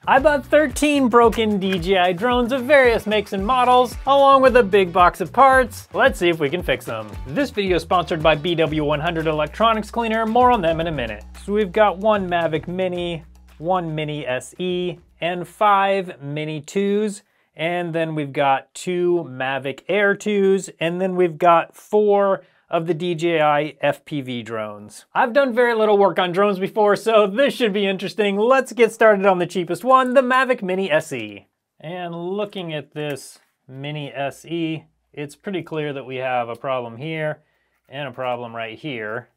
I bought 13 broken DJI drones of various makes and models, along with a big box of parts. Let's see if we can fix them. This video is sponsored by BW100 Electronics Cleaner, more on them in a minute. So we've got one Mavic Mini, one Mini SE, and 5 Mini 2s. And then we've got 2 Mavic Air 2s, and then we've got 4 of the DJI FPV drones. I've done very little work on drones before, so this should be interesting. Let's get started on the cheapest one, the Mavic Mini SE. And looking at this Mini SE, it's pretty clear that we have a problem here and a problem right here.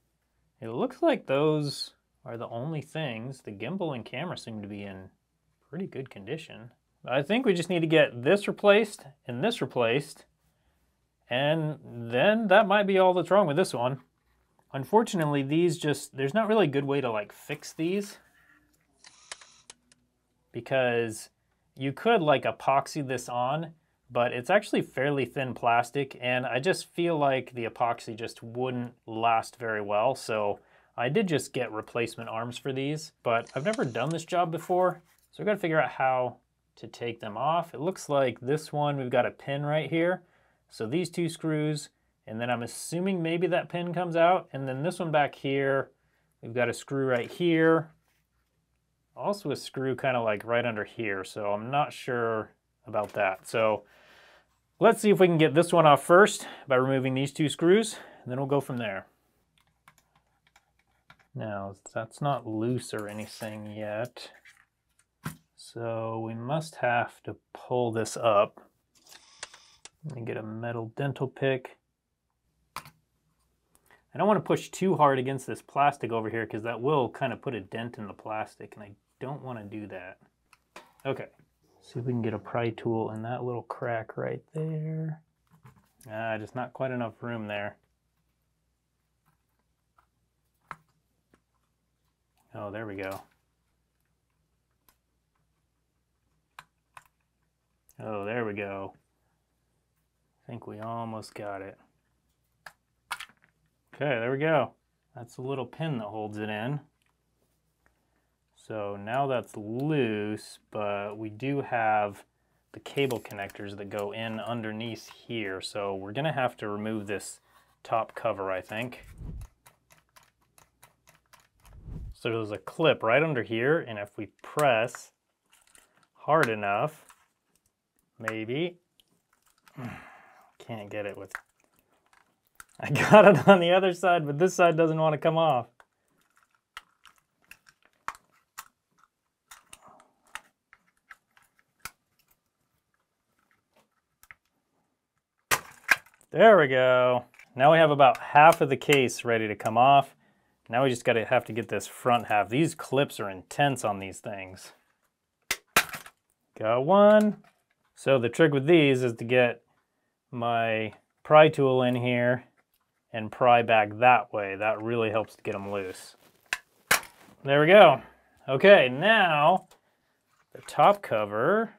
It looks like those are the only things. The gimbal and camera seem to be in pretty good condition. I think we just need to get this replaced and this replaced, and then that might be all that's wrong with this one. Unfortunately, there's not really a good way to like fix these, because you could like epoxy this on, but it's actually fairly thin plastic, and I just feel like the epoxy just wouldn't last very well. So I did just get replacement arms for these, but I've never done this job before, so I've got to figure out how to take them off. It looks like this one, we've got a pin right here. So these 2 screws, and then I'm assuming maybe that pin comes out, and then this one back here, we've got a screw right here. Also a screw kind of like right under here, so I'm not sure about that. So let's see if we can get this one off first by removing these 2 screws, and then we'll go from there. Now, that's not loose or anything yet, so we must have to pull this up. Let me get a metal dental pick. I don't want to push too hard against this plastic over here, because that will kind of put a dent in the plastic, and I don't want to do that. Okay, see if we can get a pry tool in that little crack right there. Just not quite enough room there. Oh, there we go. Oh, there we go. I think we almost got it. Okay, there we go. That's the little pin that holds it in. So now that's loose, but we do have the cable connectors that go in underneath here. So we're gonna have to remove this top cover, I think. So there's a clip right under here, and if we press hard enough, maybe, can't get it with, I got it on the other side, but this side doesn't want to come off. There we go. Now we have about half of the case ready to come off. Now we just have to get this front half. These clips are intense on these things. Got one. So the trick with these is to get my pry tool in here and pry back that way. That really helps to get them loose. There we go. Okay, now the top cover,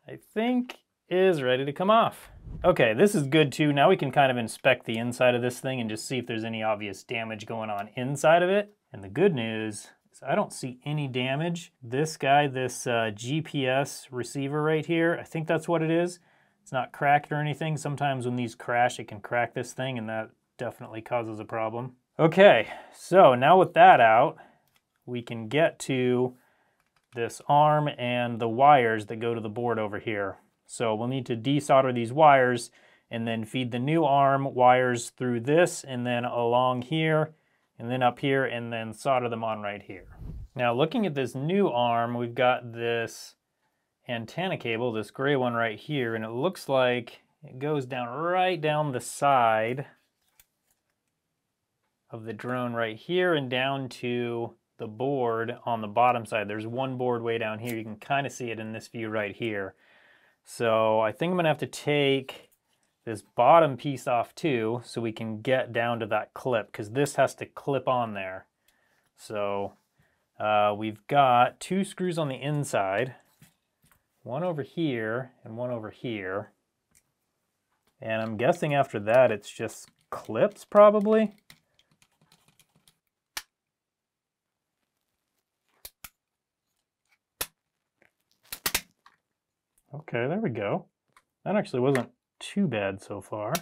I think, is ready to come off. Okay, this is good too. Now we can kind of inspect the inside of this thing and just see if there's any obvious damage going on inside of it. And the good news is I don't see any damage. This guy, this GPS receiver right here, I think that's what it is. It's not cracked or anything. Sometimes when these crash, it can crack this thing, and that definitely causes a problem. Okay, so now with that out, we can get to this arm and the wires that go to the board over here. So we'll need to desolder these wires and then feed the new arm wires through this and then along here and then up here and then solder them on right here. Now looking at this new arm, we've got this antenna cable, this gray one right here, and it looks like it goes down right down the side of the drone right here and down to the board on the bottom side. There's one board way down here. You can kind of see it in this view right here. So I think I'm gonna have to take this bottom piece off too, so we can get down to that clip, because this has to clip on there. So we've got 2 screws on the inside, one over here and one over here. And I'm guessing after that it's just clips probably. Okay, there we go. That actually wasn't too bad so far.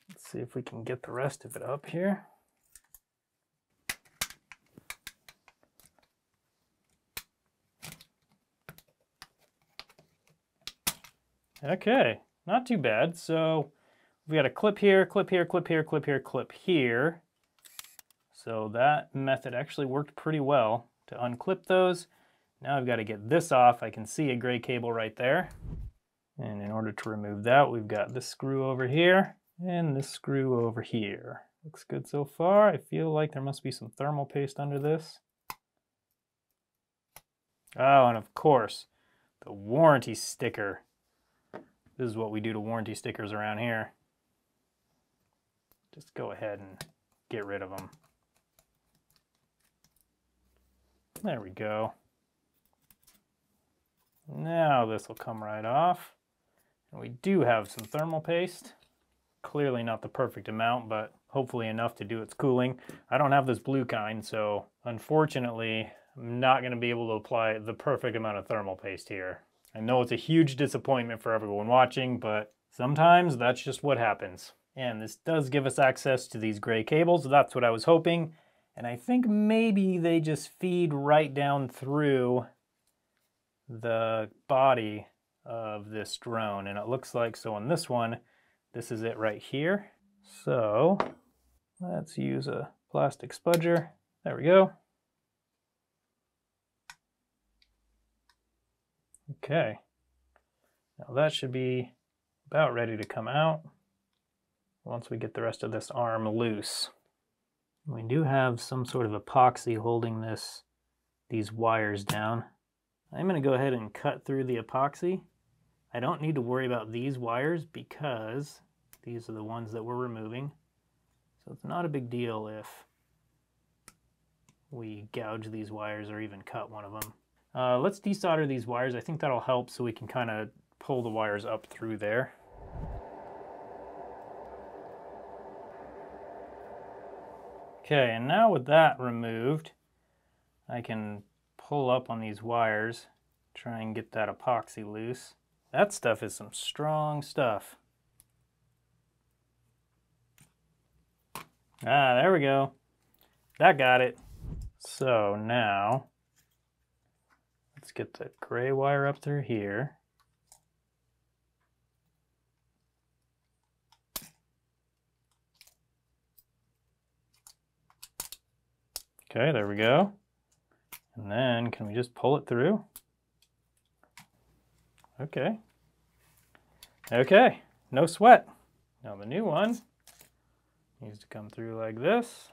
Let's see if we can get the rest of it up here. Okay, not too bad. So we got a clip here, clip here, clip here, clip here, clip here. So that method actually worked pretty well to unclip those. Now I've got to get this off. I can see a gray cable right there. And in order to remove that, we've got this screw over here and this screw over here. Looks good so far. I feel like there must be some thermal paste under this. Oh, and of course, the warranty sticker. This is what we do to warranty stickers around here. Just go ahead and get rid of them. There we go. Now this will come right off. And we do have some thermal paste. Clearly not the perfect amount, but hopefully enough to do its cooling. I don't have this blue kind, so unfortunately, I'm not going to be able to apply the perfect amount of thermal paste here. I know it's a huge disappointment for everyone watching, but sometimes that's just what happens. And this does give us access to these gray cables. That's what I was hoping. And I think maybe they just feed right down through the body of this drone. And it looks like, so on this one, this is it right here. So let's use a plastic spudger. There we go. Okay. Now that should be about ready to come out once we get the rest of this arm loose. We do have some sort of epoxy holding these wires down. I'm going to go ahead and cut through the epoxy. I don't need to worry about these wires because these are the ones that we're removing. So it's not a big deal if we gouge these wires or even cut one of them. Let's desolder these wires. I think that'll help so we can kind of pull the wires up through there. Okay, and now with that removed, I can pull up on these wires, try and get that epoxy loose. That stuff is some strong stuff. Ah, there we go. That got it. So now, let's get the gray wire up through here. Okay, there we go. And then can we just pull it through? Okay. Okay, no sweat. Now the new one needs to come through like this.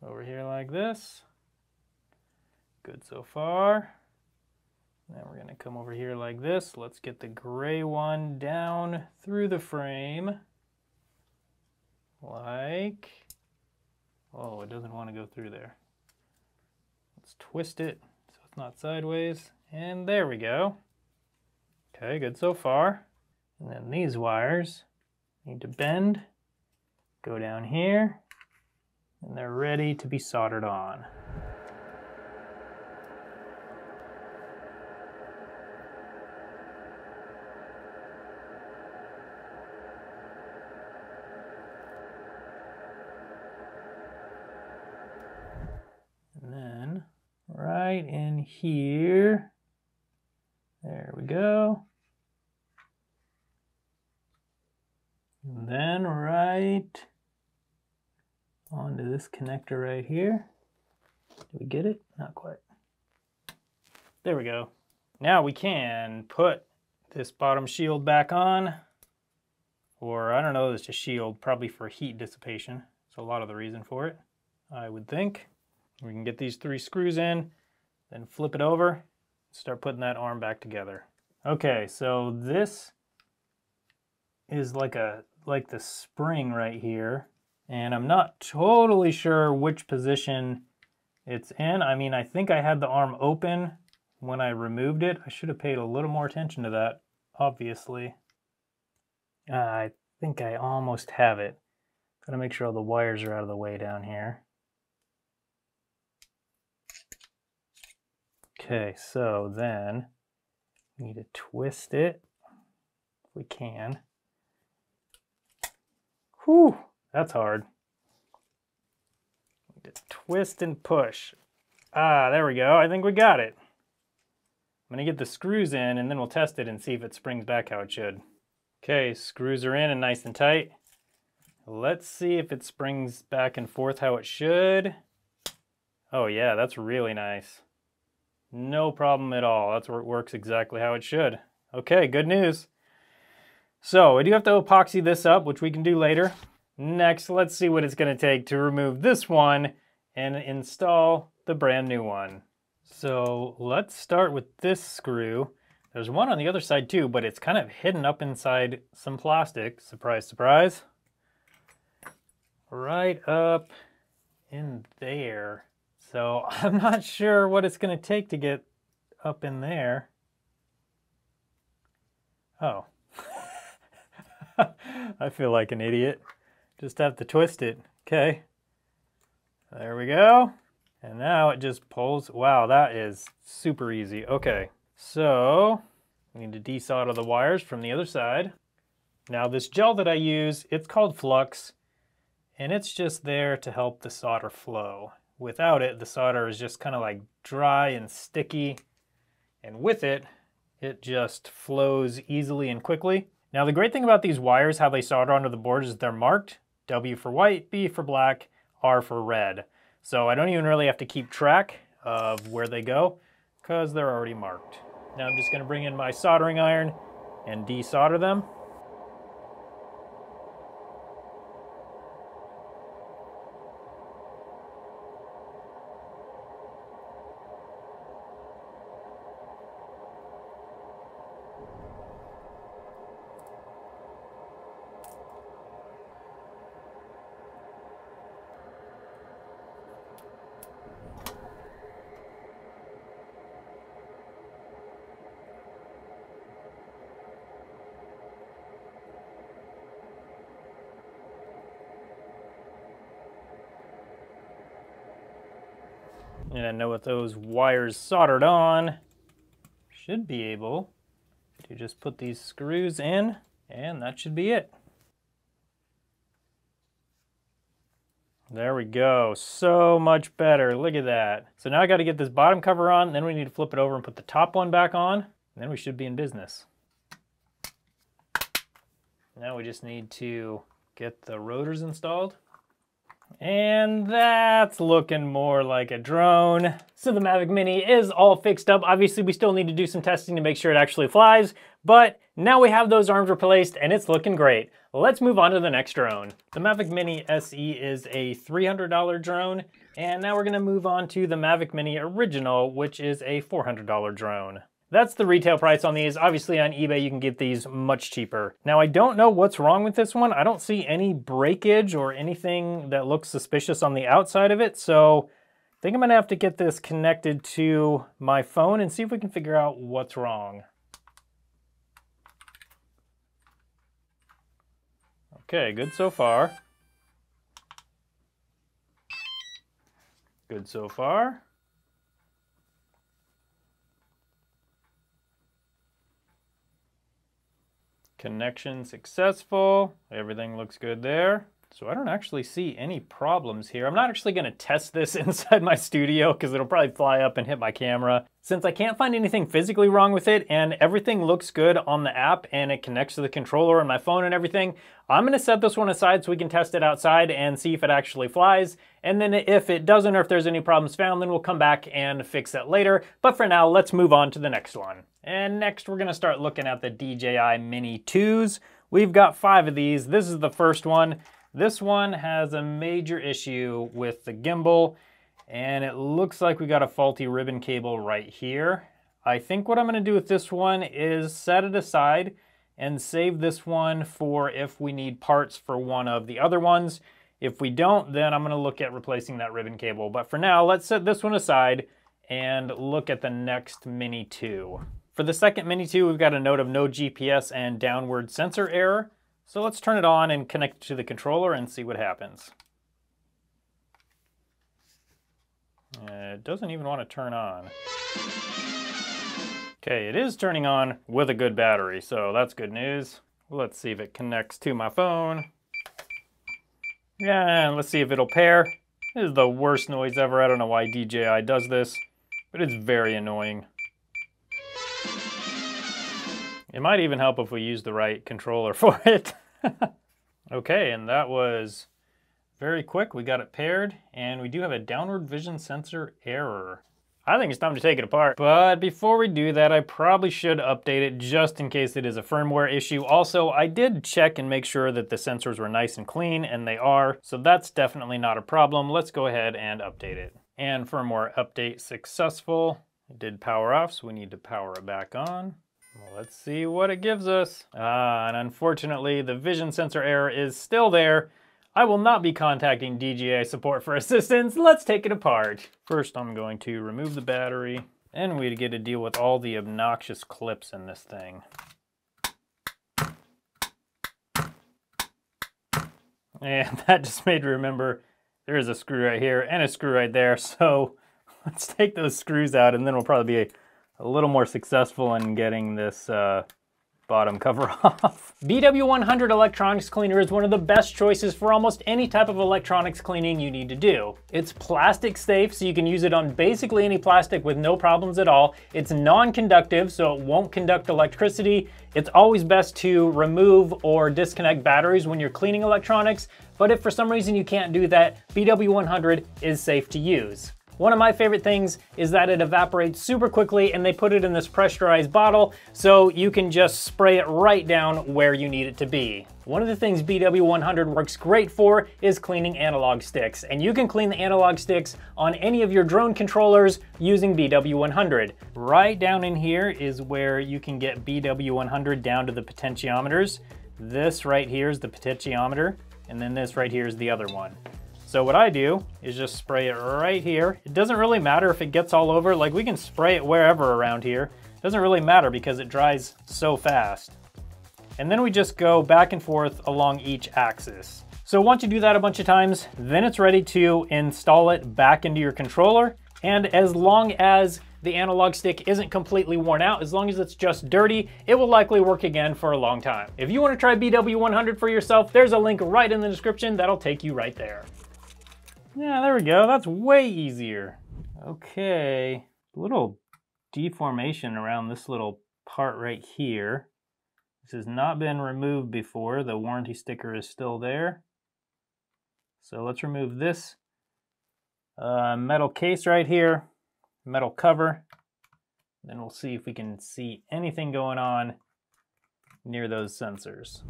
Over here like this. Good so far. Then we're going to come over here like this. Let's get the gray one down through the frame. Like, oh, it doesn't want to go through there. Let's twist it so it's not sideways. And there we go. Okay, good so far. And then these wires need to bend, go down here, and they're ready to be soldered on. And then right in here, there we go. And then right onto this connector right here. Do we get it? Not quite. There we go. Now we can put this bottom shield back on, or I don't know, it's just shield, probably for heat dissipation. So a lot of the reason for it, I would think. We can get these 3 screws in, then flip it over, start putting that arm back together. Okay, so this is like the spring right here, and I'm not totally sure which position it's in. I mean, I think I had the arm open when I removed it. I should have paid a little more attention to that, obviously. I think I almost have it. Gotta make sure all the wires are out of the way down here. Okay, so then We need to twist it if we can. Whew, that's hard. We need to twist and push. Ah, there we go. I think we got it. I'm gonna get the screws in and then we'll test it and see if it springs back how it should. Okay, screws are in and nice and tight. Let's see if it springs back and forth how it should. Oh yeah, that's really nice. No problem at all. That's where it works exactly how it should. Okay, good news. So I do have to epoxy this up, which we can do later. Next, let's see what it's gonna take to remove this one and install the brand new one. So let's start with this screw. There's one on the other side too, but it's kind of hidden up inside some plastic. Surprise, surprise. Right up in there. So I'm not sure what it's gonna take to get up in there. Oh. I feel like an idiot. Just have to twist it. Okay. There we go. And now it just pulls. Wow, that is super easy. Okay. So we need to desolder the wires from the other side. Now this gel that I use, it's called Flux, and it's just there to help the solder flow. Without it, the solder is just kind of like dry and sticky, and with it, it just flows easily and quickly. Now the great thing about these wires, how they solder onto the board, is they're marked. W for white, B for black, R for red. So I don't even really have to keep track of where they go because they're already marked. Now I'm just going to bring in my soldering iron and desolder them. And I know with those wires soldered on, should be able to just put these screws in, and that should be it. There we go, so much better, look at that. So now I gotta get this bottom cover on, then we need to flip it over and put the top one back on, and then we should be in business. Now we just need to get the rotors installed. And that's looking more like a drone. So the Mavic Mini is all fixed up. Obviously, we still need to do some testing to make sure it actually flies, but now we have those arms replaced and it's looking great. Let's move on to the next drone. The Mavic Mini SE is a $300 drone, and now we're gonna move on to the Mavic Mini Original, which is a $400 drone. That's the retail price on these. Obviously on eBay you can get these much cheaper. Now I don't know what's wrong with this one. I don't see any breakage or anything that looks suspicious on the outside of it, so I think I'm gonna have to get this connected to my phone and see if we can figure out what's wrong. Okay, good so far. Good so far. Connection successful. Everything looks good there. So I don't actually see any problems here. I'm not actually going to test this inside my studio because it'll probably fly up and hit my camera. Since I can't find anything physically wrong with it and everything looks good on the app and it connects to the controller and my phone and everything, I'm going to set this one aside so we can test it outside and see if it actually flies. And then if it doesn't or if there's any problems found, then we'll come back and fix that later. But for now, let's move on to the next one. And next we're going to start looking at the DJI Mini 2s. We've got 5 of these. This is the first one. This one has a major issue with the gimbal, and it looks like we got a faulty ribbon cable right here. I think what I'm gonna do with this one is set it aside and save this one for if we need parts for one of the other ones. If we don't, then I'm gonna look at replacing that ribbon cable. But for now, let's set this one aside and look at the next Mini 2. For the second Mini 2, we've got a note of no GPS and downward sensor error. So let's turn it on and connect it to the controller and see what happens. It doesn't even want to turn on. Okay, it is turning on with a good battery, so that's good news. Let's see if it connects to my phone. Yeah, and let's see if it'll pair. This is the worst noise ever. I don't know why DJI does this, but it's very annoying. It might even help if we use the right controller for it. Okay, and that was very quick. We got it paired, and we do have a downward vision sensor error. I think it's time to take it apart. But before we do that, I probably should update it just in case it is a firmware issue. Also, I did check and make sure that the sensors were nice and clean, and they are, so that's definitely not a problem. Let's go ahead and update it. And firmware update successful. It did power off, so we need to power it back on. Well, let's see what it gives us. And unfortunately, the vision sensor error is still there. I will not be contacting DJI support for assistance. Let's take it apart. First, I'm going to remove the battery, and we get to deal with all the obnoxious clips in this thing. And that just made me remember there is a screw right here and a screw right there. So let's take those screws out, and then we'll probably be a little more successful in getting this bottom cover off. BW100 electronics cleaner is one of the best choices for almost any type of electronics cleaning you need to do. It's plastic safe, so you can use it on basically any plastic with no problems at all. It's non-conductive, so it won't conduct electricity. It's always best to remove or disconnect batteries when you're cleaning electronics, but if for some reason you can't do that, BW100 is safe to use. One of my favorite things is that it evaporates super quickly, and they put it in this pressurized bottle so you can just spray it right down where you need it to be. One of the things BW100 works great for is cleaning analog sticks, and you can clean the analog sticks on any of your drone controllers using BW100. Right down in here is where you can get BW100 down to the potentiometers. This right here is the potentiometer, and then this right here is the other one. So what I do is just spray it right here. It doesn't really matter if it gets all over, like we can spray it wherever around here. It doesn't really matter because it dries so fast. And then we just go back and forth along each axis. So once you do that a bunch of times, then it's ready to install it back into your controller. And as long as the analog stick isn't completely worn out, as long as it's just dirty, it will likely work again for a long time. If you want to try BW100 for yourself, there's a link right in the description that'll take you right there. Yeah, there we go. That's way easier. Okay, a little deformation around this little part right here. This has not been removed before. The warranty sticker is still there. So let's remove this metal case right here, metal cover. Then we'll see if we can see anything going on near those sensors.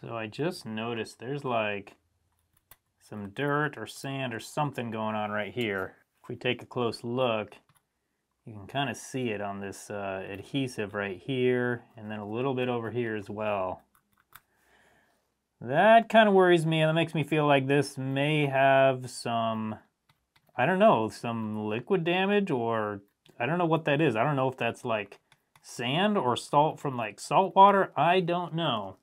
So I just noticed there's like some dirt or sand or something going on right here. If we take a close look, you can kind of see it on this adhesive right here, and then a little bit over here as well. That kind of worries me, and that makes me feel like this may have some, I don't know, some liquid damage, or I don't know what that is. I don't know if that's like sand or salt from like salt water. I don't know.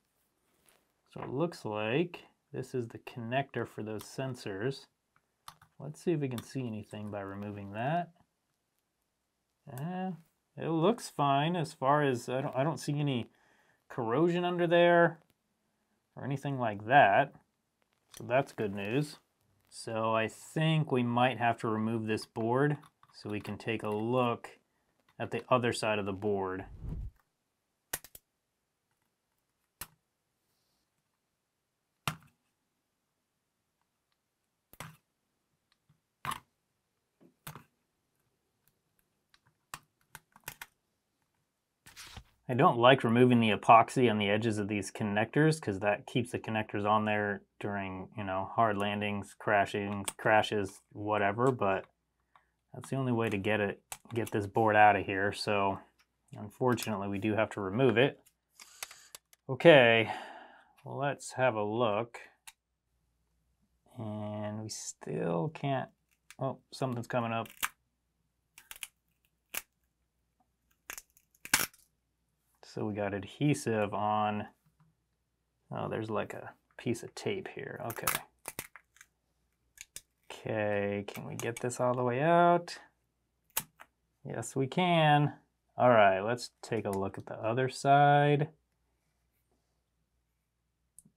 So it looks like this is the connector for those sensors. Let's see if we can see anything by removing that. It looks fine as far as I don't see any corrosion under there or anything like that. So that's good news. So I think we might have to remove this board so we can take a look at the other side of the board. I don't like removing the epoxy on the edges of these connectors because that keeps the connectors on there during, you know, hard landings, crashes, whatever, but that's the only way to get this board out of here. So unfortunately we do have to remove it. Okay, well, let's have a look. And we still can't, oh, something's coming up. So we got adhesive on, oh, there's like a piece of tape here, okay. Okay, can we get this all the way out? Yes, we can. All right, let's take a look at the other side.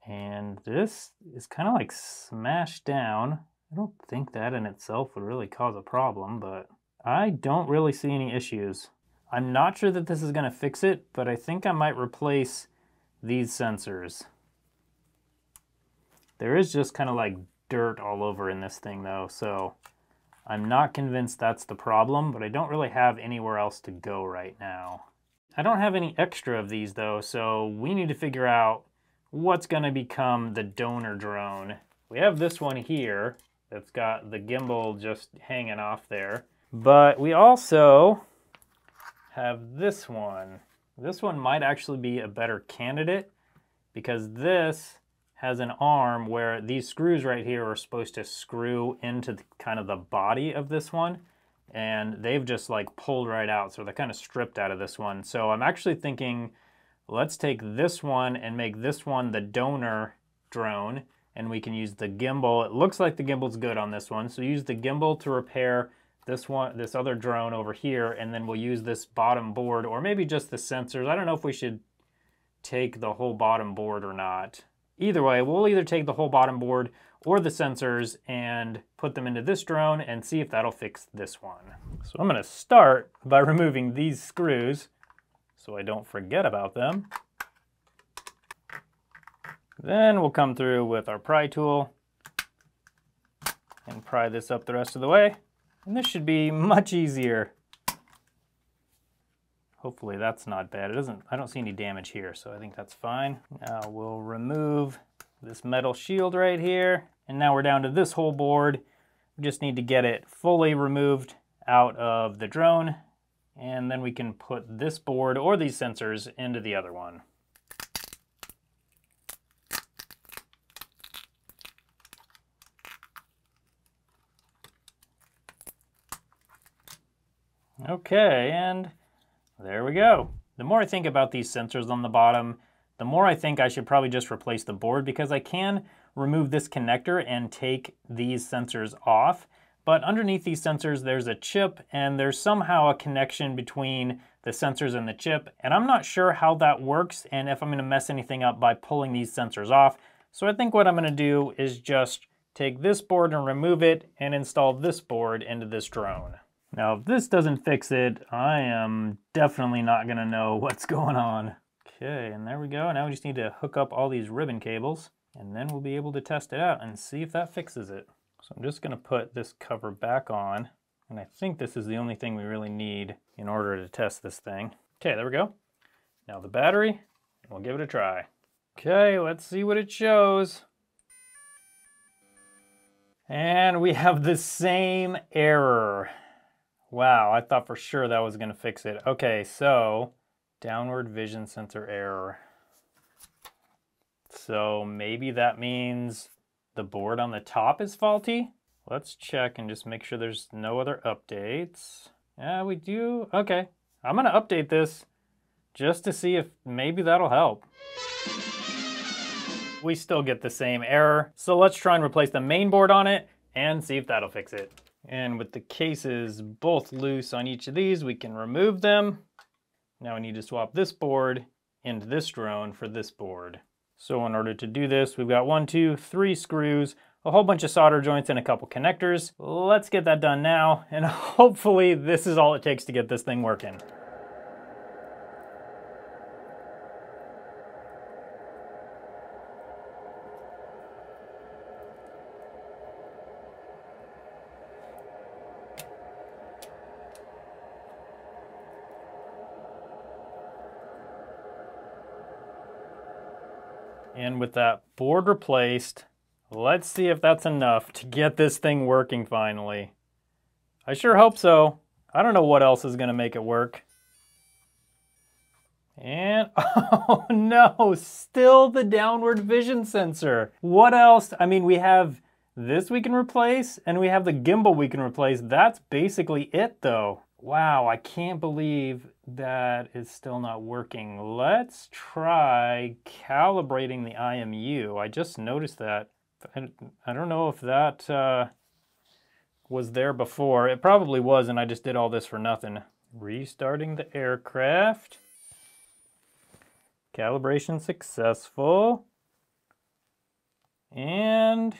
And this is kind of like smashed down. I don't think that in itself would really cause a problem, but I don't really see any issues. I'm not sure that this is going to fix it, but I think I might replace these sensors. There is just kind of like dirt all over in this thing though, so I'm not convinced that's the problem, but I don't really have anywhere else to go right now. I don't have any extra of these though, so we need to figure out what's going to become the donor drone. We have this one here that's got the gimbal just hanging off there, but we also have this one. This one might actually be a better candidate because this has an arm where these screws right here are supposed to screw into kind of the body of this one, and they've just like pulled right out, so they're kind of stripped out of this one. So I'm actually thinking, let's take this one and make this one the donor drone, and we can use the gimbal. It looks like the gimbal's good on this one, so use the gimbal to repair this one, this other drone over here, and then we'll use this bottom board, or maybe just the sensors. I don't know if we should take the whole bottom board or not. Either way, we'll either take the whole bottom board or the sensors and put them into this drone and see if that'll fix this one. So I'm gonna start by removing these screws so I don't forget about them. Then we'll come through with our pry tool and pry this up the rest of the way. And this should be much easier. Hopefully that's not bad. I don't see any damage here, so I think that's fine. Now we'll remove this metal shield right here. And now we're down to this whole board. We just need to get it fully removed out of the drone. And then we can put this board or these sensors into the other one. Okay, and there we go. The more I think about these sensors on the bottom, the more I think I should probably just replace the board, because I can remove this connector and take these sensors off. But underneath these sensors, there's a chip, and there's somehow a connection between the sensors and the chip. And I'm not sure how that works and if I'm gonna mess anything up by pulling these sensors off. So I think what I'm gonna do is just take this board and remove it and install this board into this drone. Now, if this doesn't fix it, I am definitely not gonna know what's going on. Okay, and there we go. Now we just need to hook up all these ribbon cables, and then we'll be able to test it out and see if that fixes it. So I'm just gonna put this cover back on, and I think this is the only thing we really need in order to test this thing. Okay, there we go. Now the battery, and we'll give it a try. Okay, let's see what it shows. And we have the same error. Wow, I thought for sure that was gonna fix it. Okay, so downward vision sensor error. So maybe that means the board on the top is faulty? Let's check and just make sure there's no other updates. Yeah, we do. Okay, I'm gonna update this just to see if maybe that'll help. We still get the same error. So let's try and replace the main board on it and see if that'll fix it. And with the cases both loose on each of these, we can remove them. Now we need to swap this board into this drone for this board. So in order to do this, we've got 1, 2, 3 screws, a whole bunch of solder joints, and a couple connectors. Let's get that done now, and hopefully this is all it takes to get this thing working. And with that board replaced, let's see if that's enough to get this thing working finally. I sure hope so. I don't know what else is gonna make it work. And, oh no, still the downward vision sensor. What else? I mean, we have this we can replace, and we have the gimbal we can replace. That's basically it though. Wow, I can't believe that is still not working. Let's try calibrating the IMU. I just noticed that. I don't know if that was there before. It probably was, and I just did all this for nothing. Restarting the aircraft. Calibration successful. And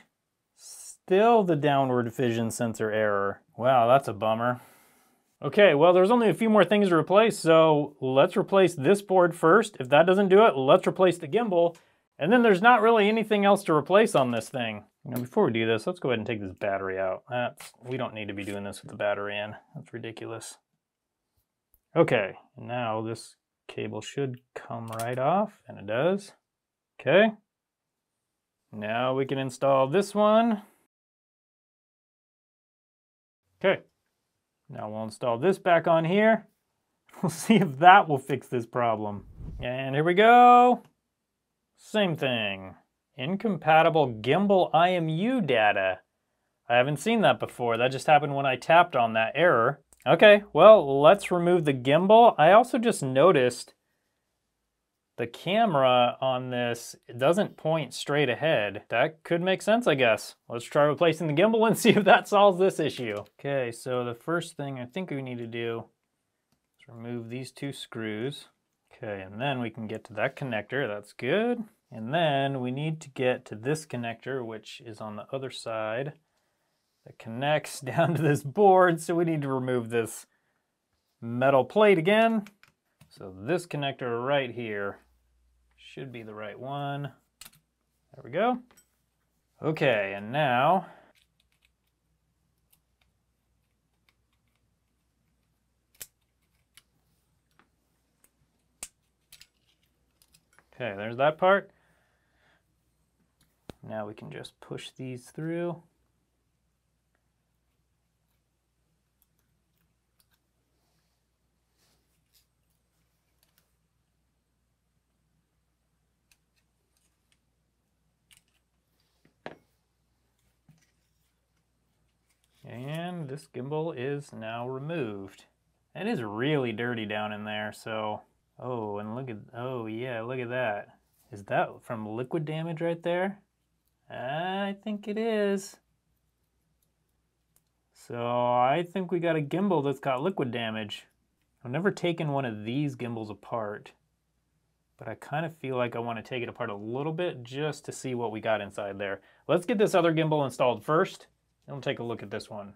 still the downward vision sensor error. Wow, that's a bummer. Okay, well, there's only a few more things to replace, so let's replace this board first. If that doesn't do it, let's replace the gimbal. And then there's not really anything else to replace on this thing. You know, before we do this, let's go ahead and take this battery out. We don't need to be doing this with the battery in. That's ridiculous. Okay, now this cable should come right off, and it does. Okay. Now we can install this one. Okay. Now we'll install this back on here. We'll see if that will fix this problem. And here we go. Same thing. Incompatible gimbal IMU data. I haven't seen that before. That just happened when I tapped on that error. Okay, well, let's remove the gimbal. I also just noticed the camera on this doesn't point straight ahead. That could make sense, I guess. Let's try replacing the gimbal and see if that solves this issue. Okay, so the first thing I think we need to do is remove these two screws. Okay, and then we can get to that connector. That's good. And then we need to get to this connector, which is on the other side, that connects down to this board. So we need to remove this metal plate again. So this connector right here should be the right one. There we go. Okay, and now okay, there's that part. Now we can just push these through. And this gimbal is now removed. It is really dirty down in there, so... Oh, and look at... Oh, yeah, look at that. Is that from liquid damage right there? I think it is. So I think we got a gimbal that's got liquid damage. I've never taken one of these gimbals apart, but I kind of feel like I want to take it apart a little bit just to see what we got inside there. Let's get this other gimbal installed first. And we'll take a look at this one.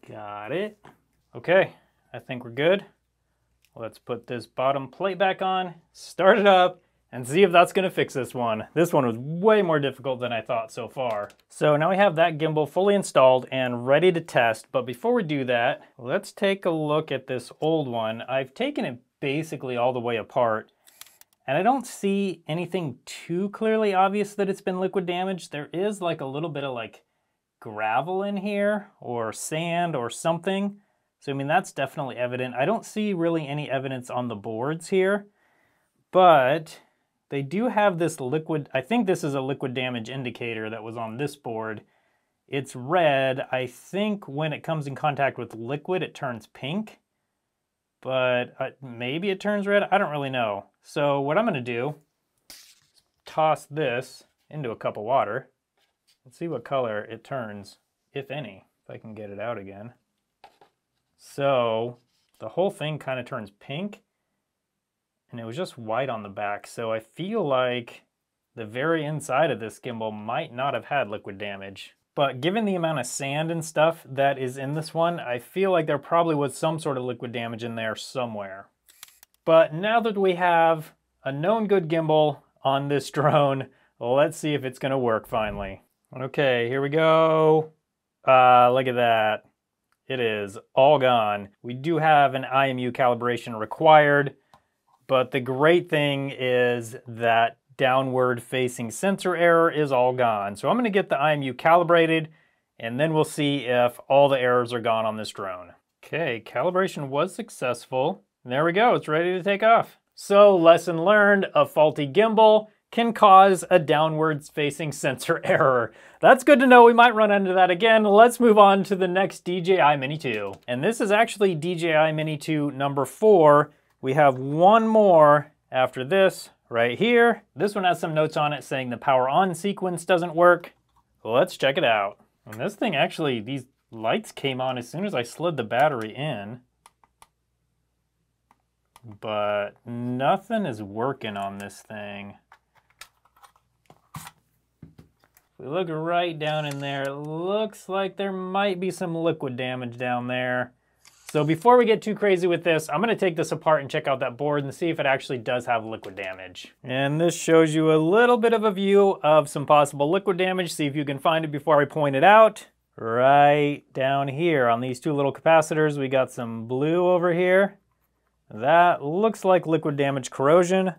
Got it. Okay, I think we're good. Let's put this bottom plate back on, start it up, and see if that's gonna fix this one. This one was way more difficult than I thought so far. So now we have that gimbal fully installed and ready to test, but before we do that, let's take a look at this old one. I've taken it basically all the way apart, and I don't see anything too clearly obvious that it's been liquid damage. There is like a little bit of like gravel in here, or sand or something. So I mean, that's definitely evident. I don't see really any evidence on the boards here, but they do have this liquid, I think this is a liquid damage indicator that was on this board. It's red. I think when it comes in contact with liquid, it turns pink, but maybe it turns red. I don't really know. So what I'm gonna do is toss this into a cup of water and see what color it turns, if any, if I can get it out again. So the whole thing kind of turns pink, and it was just white on the back. So I feel like the very inside of this gimbal might not have had liquid damage. But given the amount of sand and stuff that is in this one, I feel like there probably was some sort of liquid damage in there somewhere. But now that we have a known good gimbal on this drone, let's see if it's gonna work finally. Okay, here we go. Look at that. It is all gone. We do have an IMU calibration required, but the great thing is that downward facing sensor error is all gone. So I'm gonna get the IMU calibrated, and then we'll see if all the errors are gone on this drone. Okay, calibration was successful. And there we go, it's ready to take off. So lesson learned, a faulty gimbal can cause a downwards facing sensor error. That's good to know. We might run into that again. Let's move on to the next DJI Mini 2. And this is actually DJI Mini 2 number 4. We have one more after this right here. This one has some notes on it saying the power on sequence doesn't work. Let's check it out. And this thing actually, these lights came on as soon as I slid the battery in. But nothing is working on this thing. If we look right down in there, it looks like there might be some liquid damage down there. So before we get too crazy with this, I'm gonna take this apart and check out that board and see if it actually does have liquid damage. And this shows you a little bit of a view of some possible liquid damage. See if you can find it before I point it out. Right down here on these two little capacitors, we got some blue over here. That looks like liquid damage corrosion.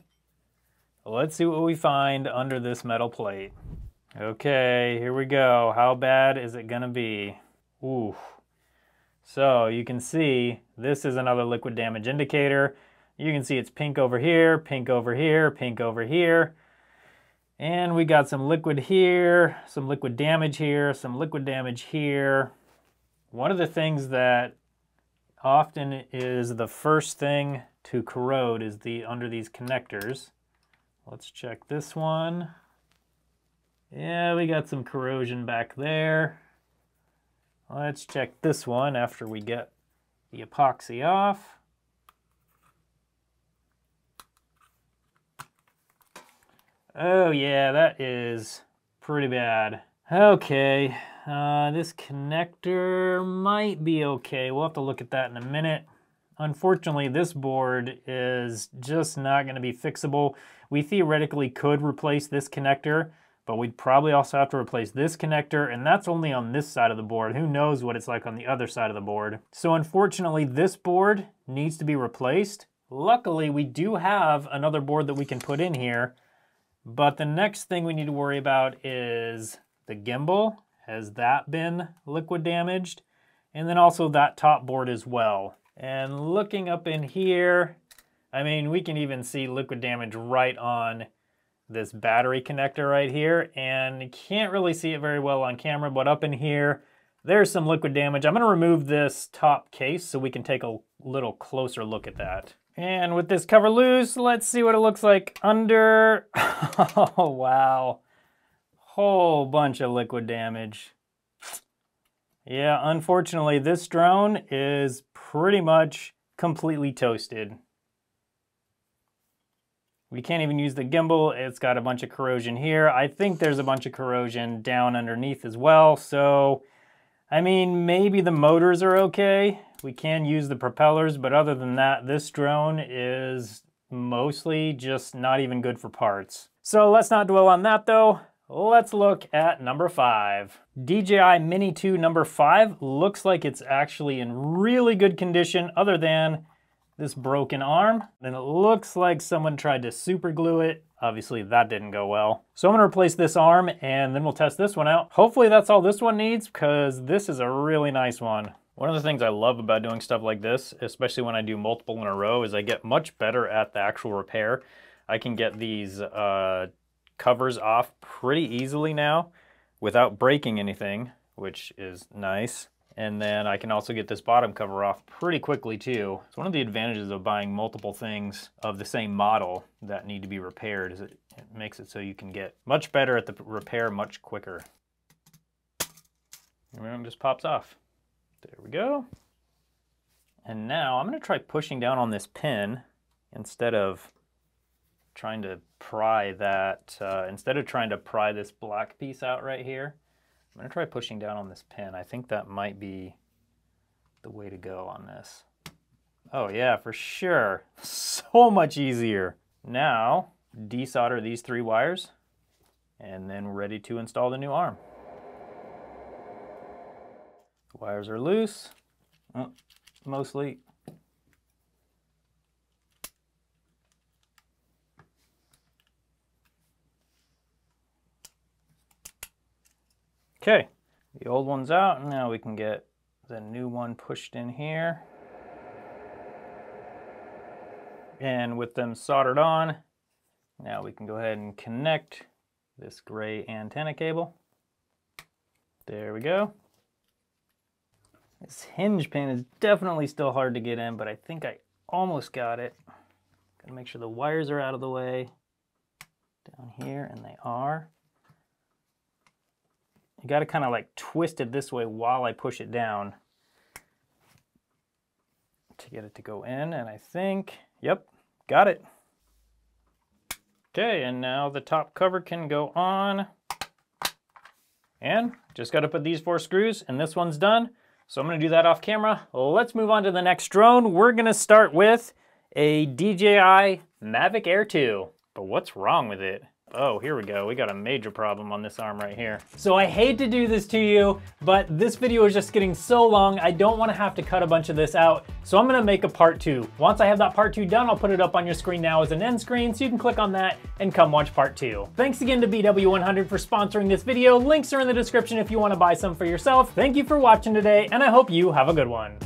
Let's see what we find under this metal plate. Okay, here we go. How bad is it gonna be? Ooh. So you can see this is another liquid damage indicator. You can see it's pink over here, pink over here, pink over here. And we got some liquid here, some liquid damage here, some liquid damage here. One of the things that often is the first thing to corrode is under these connectors. Let's check this one. Yeah, we got some corrosion back there. Let's check this one after we get the epoxy off. Oh yeah, that is pretty bad. Okay, this connector might be okay. We'll have to look at that in a minute. Unfortunately, this board is just not going to be fixable. We theoretically could replace this connector, but we'd probably also have to replace this connector, and that's only on this side of the board. Who knows what it's like on the other side of the board. So unfortunately, this board needs to be replaced. Luckily, we do have another board that we can put in here, but the next thing we need to worry about is the gimbal. Has that been liquid damaged? And then also that top board as well. And looking up in here, I mean, we can even see liquid damage right on this battery connector right here, and you can't really see it very well on camera, but up in here, there's some liquid damage. I'm gonna remove this top case so we can take a little closer look at that. And with this cover loose, let's see what it looks like under. Oh, wow. Whole bunch of liquid damage. Yeah, unfortunately, this drone is pretty much completely toasted. We can't even use the gimbal. It's got a bunch of corrosion here. I think there's a bunch of corrosion down underneath as well. So, I mean, maybe the motors are okay. We can use the propellers, but other than that, this drone is mostly just not even good for parts. So let's not dwell on that though. Let's look at number 5. DJI Mini 2 number 5 looks like it's actually in really good condition other than this broken arm. And it looks like someone tried to super glue it. Obviously that didn't go well. So I'm gonna replace this arm and then we'll test this one out. Hopefully that's all this one needs because this is a really nice one. One of the things I love about doing stuff like this, especially when I do multiple in a row, is I get much better at the actual repair. I can get these covers off pretty easily now without breaking anything, which is nice. And then I can also get this bottom cover off pretty quickly too. So one of the advantages of buying multiple things of the same model that need to be repaired is it makes it so you can get much better at the repair much quicker. And it just pops off. There we go. And now I'm going to try pushing down on this pin instead of trying to pry that, instead of trying to pry this black piece out right here. I'm gonna try pushing down on this pin. I think that might be the way to go on this. Oh yeah, for sure. So much easier. Now, desolder these 3 wires and then we're ready to install the new arm. The wires are loose, mostly. Okay, the old one's out, and now we can get the new one pushed in here. And with them soldered on, now we can go ahead and connect this gray antenna cable. There we go. This hinge pin is definitely still hard to get in, but I think I almost got it. Gotta make sure the wires are out of the way. down here, and they are. You got to kind of like twist it this way while I push it down to get it to go in, and I think, yep, got it. Okay, and now the top cover can go on. And just got to put these 4 screws, and this one's done. So I'm going to do that off camera. Let's move on to the next drone. We're going to start with a DJI Mavic Air 2. But what's wrong with it? Oh, here we go. We got a major problem on this arm right here. So I hate to do this to you, but this video is just getting so long, I don't want to have to cut a bunch of this out. So I'm going to make a part 2. Once I have that part 2 done, I'll put it up on your screen now as an end screen, so you can click on that and come watch part 2. Thanks again to BW100 for sponsoring this video. Links are in the description if you want to buy some for yourself. Thank you for watching today, and I hope you have a good one.